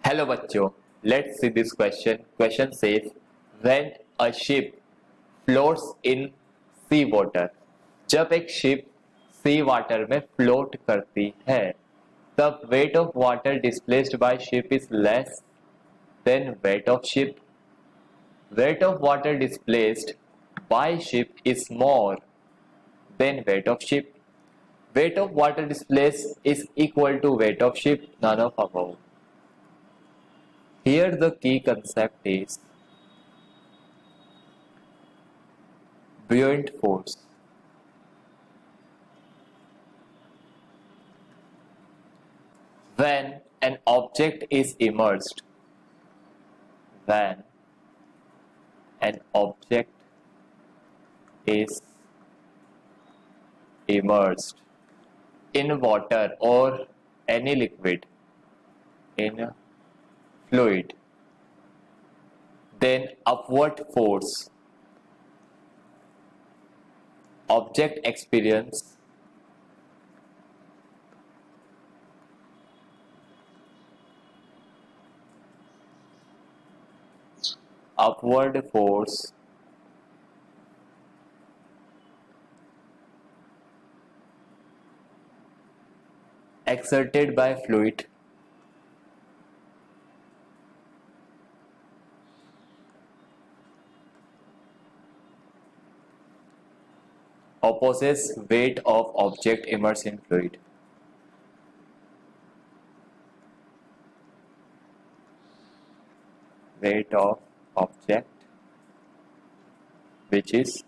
Hello बच्चों, let's see this question. Question says when a ship floats in sea water. जब एक ship sea water में float करती है तब weight of water displaced by ship is less than weight of ship. Weight of water displaced by ship is more than weight of ship. Weight of water displaced is equal to weight of ship, none of above. Here the key concept is buoyant force. When an object is immersed, when an object is immersed in water or any liquid, in fluid, then upward force object experience upward force exerted by fluid opposes weight of object immersed in fluid. Weight of object which is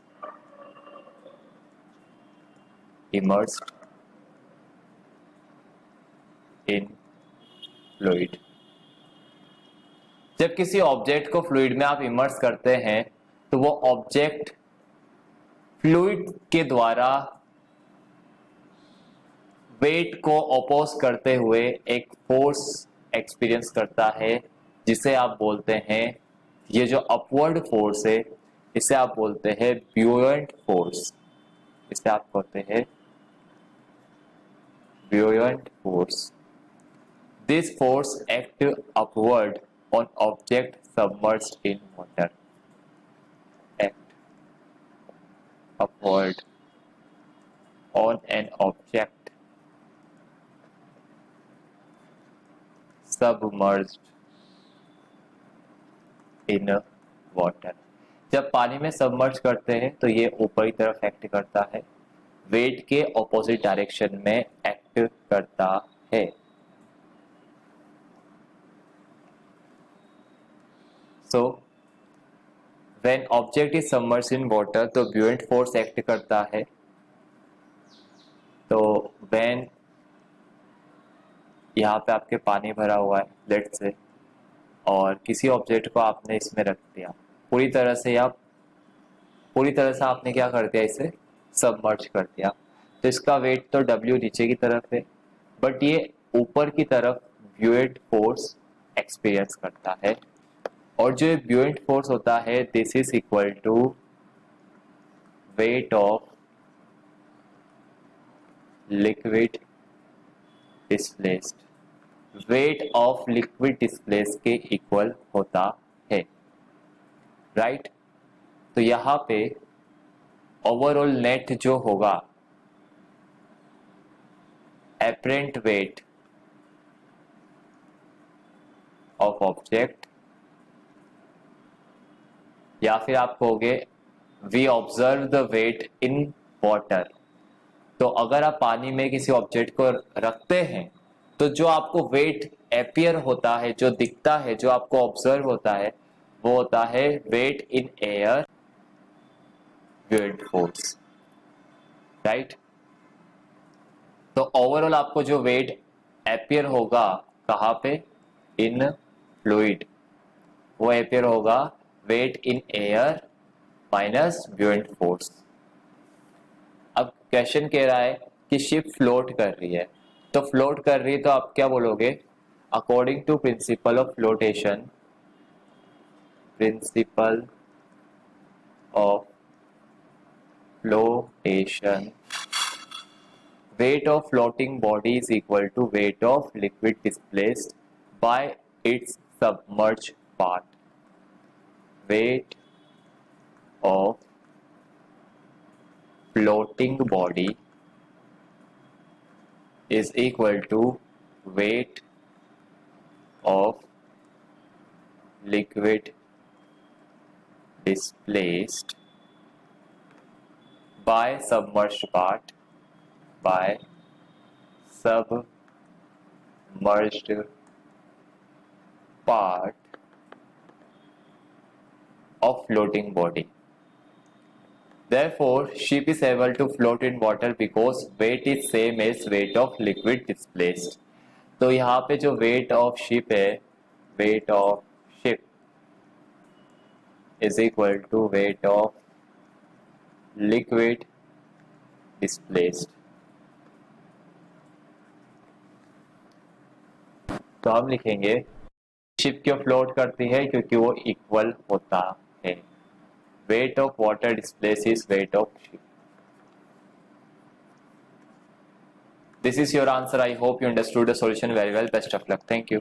immersed in fluid. जब किसी object को fluid में आप immerse करते हैं तो वो object fluid के द्वारा वेट को अपोज करते हुए एक फोर्स एक्सपीरियंस करता है जिसे आप बोलते हैं, ये जो अपवर्ड फोर्स है इसे आप बोलते हैं ब्यूएंट फोर्स. इसे आप कहते हैं buoyant force. This force act upward on object submerged in water. Act upward on an object submerged in water. जब पानी में सबमर्ज करते हैं तो ये ऊपर की तरफ एक्ट करता है, वेट के ऑपोजिट डायरेक्शन में एक्ट करता है. So, when object is submerged in water, तो buoyant force एक्ट करता है. तो when यहाँ पे आपके पानी भरा हुआ है लेट्स से, और किसी ऑब्जेक्ट को आपने इसमें रख दिया पूरी तरह से आपने क्या कर दिया, इसे सबमर्ज कर दिया, तो इसका वेट तो W नीचे की तरफ है बट ये ऊपर की तरफ buoyant फोर्स एक्सपीरियंस करता है. और जो ब्यूएंट फोर्स होता है this is equal to weight of liquid displaced. Weight of liquid displace के इक्वल होता है, राइट. तो यहां पे ओवरऑल नेट जो होगा एपरेंट वेट ऑफ ऑब्जेक्ट, या फिर आप कहोगे we observe the weight in water. तो अगर आप पानी में किसी ऑब्जेक्ट को रखते हैं तो जो आपको वेट एपियर होता है, जो दिखता है, जो आपको ऑब्जर्व होता है, वो होता है weight in air buoyant force, right. तो ओवरऑल आपको जो वेट एपियर होगा कहाँ पे, इन फ्लूइड, वो एपियर होगा weight in air minus buoyant force. अब क्वेश्चन कह रहा है कि शिप फ्लोट कर रही है, तो फ्लोट कर रही है तो आप क्या बोलोगे, according to principle of flotation, principle of flotation, weight of floating body is equal to weight of liquid displaced by its submerged part. Weight of floating body is equal to weight of liquid displaced by submerged part of floating body. Therefore, ship is able to float in water because weight is same as weight of liquid displaced. तो यहाँ पे जो weight of ship है, weight of ship is equal to weight of liquid displaced. तो हम लिखेंगे ship क्यों float करती है, क्योंकि वो इक्वल होता है. Wait of water displace is wait of ship. This is your answer. I hope you understood the solution very well. Best of luck. Thank you.